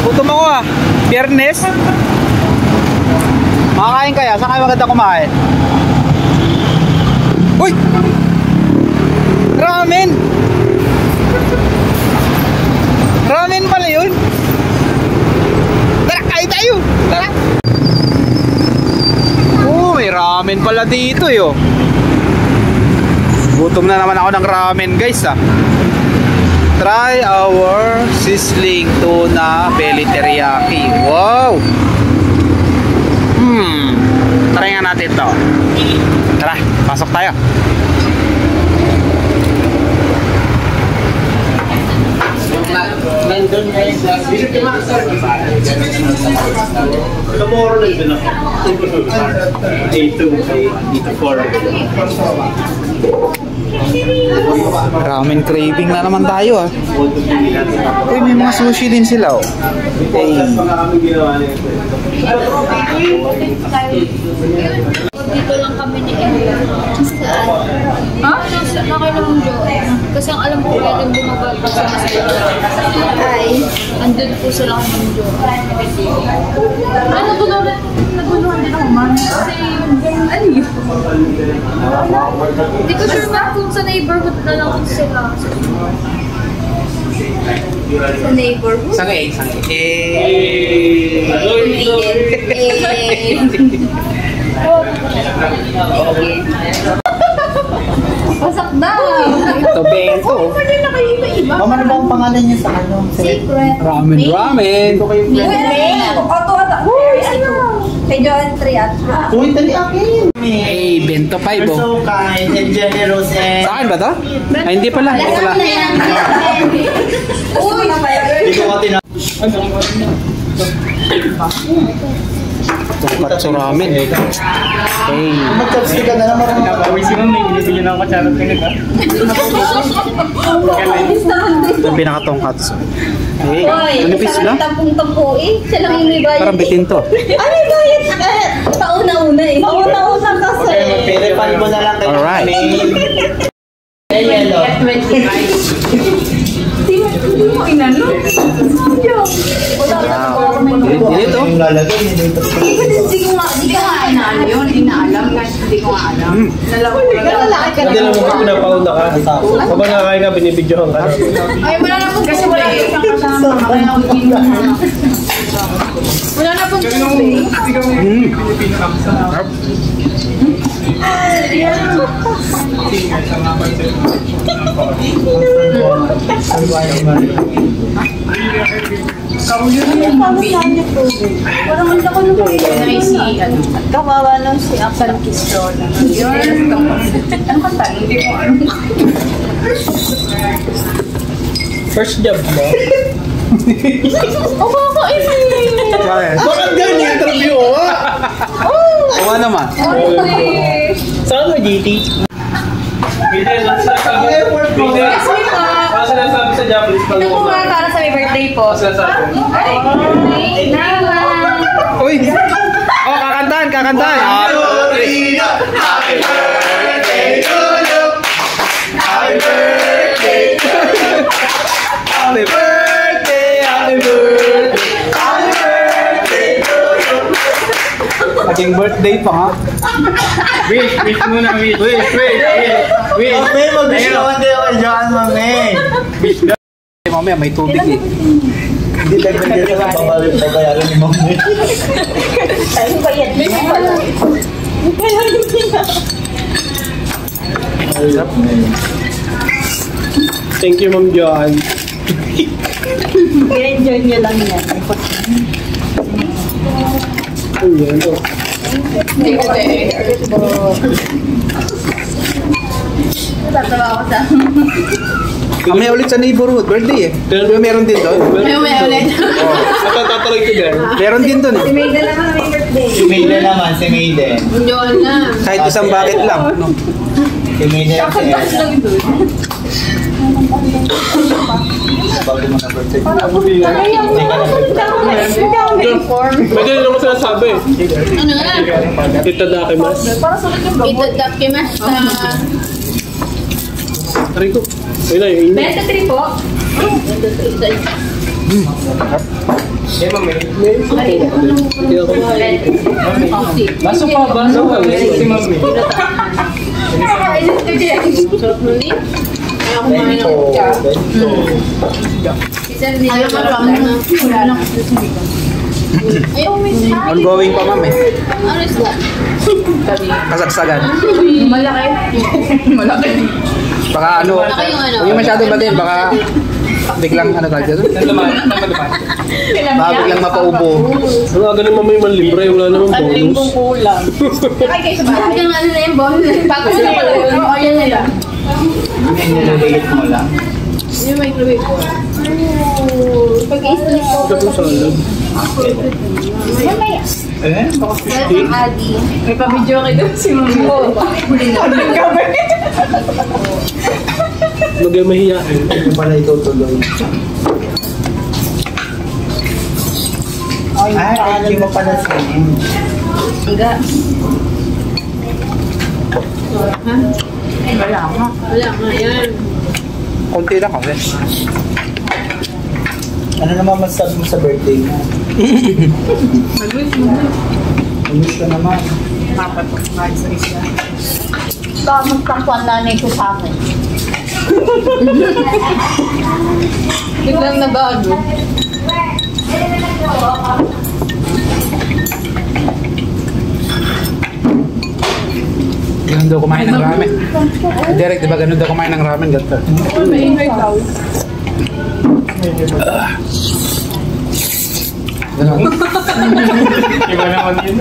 Gutom ako ah. Biyernes. Makakain kaya? Saan kayo maganda kumain? Uy! Ramen! Ramen pala yun. Tara, kain tayo! Tara! Oh, may ramen pala dito yo. Gutom na naman ako ng ramen guys ah. Try our sizzling tuna belly teriyaki. Wow! Try nga natin to. Tara, pasok tayo. Tomorrow nandun ako. 8 to 4. Ramen craving na naman tayo ah. Uy, may mga sushi din sila oh. Hey. Dito lang kami ni Ella. Saan? Ha? Nakailang mo doon. Kasi ang alam ko pwedeng bumaba pa sa ay, andun po sila kami ng doon. Ano naguluhan? Naguluhan din ako, man. Kasi ano yun? Hindi ko sure na kung sa neighborhood na lang sila. Sa neighborhood? Sangay. Pasak daw! Ito bento. Pwede na kayo iba-iba. Mama, ano ba ang pangalan niya sa ano? Secret. Ramen. Ito kayo Kay Joan Triat. Uy, tali akin. Hey, bento 5 You're oh. so kind and generous and... Sa akin ba to? Ay, hindi pala. Hindi pala. Uy! Hindi ko ka Tungkat sa ramen. Hey. Mag-chopstick ka na lang marunong. Nakawin si Mami, binibigyan ako charot ka nito. Ito ang pinakatungkat. Hey, manipis lang. Tampung-tampo eh. Siya lang yung may bayad. Parang bitin to. Ano yung bayad? Pauna-una eh. Pauna-una kasi. Okay, mag-refund mo na lang kayo. Alright. Yellow. Hindi mo inano? Dito. Yung lalagay, hindi ito. Hindi ko nga inaalam yun. Inaalam kasi hindi ko nga alam. Hindi lang mo pinapauna ka. Kapag nakakain ka, binibidyohan ka. Ay, wala na po kasi wala isang kasama. Kaya ako inom na. Wala na po kasi. Kawawa lang si Apple Kistola. Ano kanta? Hindi ko ano. First job mo? Oo, ako Bakit? Bakit ganyan interview mo? Kuha naman. Saan mo, GT? Hindi, ano sinasabi sa Japanese pag ito po nga para sa my birthday po. Uy! Oh, kakantahan! Happy birthday to you. Happy birthday to you. Happy birthday! Happy birthday! Happy birthday to you! Naging birthday pa nga. Wish muna, wish. Wish. Mami, mag-wish naman din ako dyan, mami. Mamaya may tubig eh. Hindi tayo pwede sa babayaran ni mami. Tayo bayad din pala. Thank you, Ma'am Joan. I-enjoy nyo lang yan. Ano yan? Hindi ko tatawa ako sa... Kami ulit sa neighborhood, birthday eh. Pero meron din doon. May ulit. Natatalag ko din. Meron din doon eh. Si Mayda naman may birthday. Si Mayden naman, si Mayden. Yun na. Kahit isang bucket lang. No? Si Mayden at si Kakantas lang doon. bago mo na birthday. Medyo naman sinasabi. Ano nga? Itadakimasu. Itadakimashita. Rico. Ayun na, yung init. 23 po. Eh, mami. Baso pa, baso pa. Si mami. Ongoing pa, ma'am eh. Ano is that? Kasagsagan. Malaki. Malaki. Baka ano, Malaki yung ano. huwag yung masyado batin, baka biglang ano tawag dito? Baka biglang mapaubo. Ano aga naman may manlibre, wala naman bonus. Bakit yung ano na yung bonus? Bakit na pala yun? Oo, yan nila. Nililiit mo lang. Yung microwave ko. Pag-i-sleep ko. Ito po sa alam. Mamaya. Welcome, Adi. May pa-video kayo doon si Mami ko. Huwag yung mahiyain. Hindi pala itutuloy. Hindi mo pala sinin. Hangga. Wala nga. Wala nga yan. Konti lang kasi. Ano naman masabi mo sa birthday mo? Umiss ka naman. Baka magtakpo ang nanay ko sa akin. Biglang nabago. Ganun daw kumain ng ramen. Derek, di ba ganun daw kumain ng ramen? Ganito. Maingay daw. Ganun. Iba naman yun.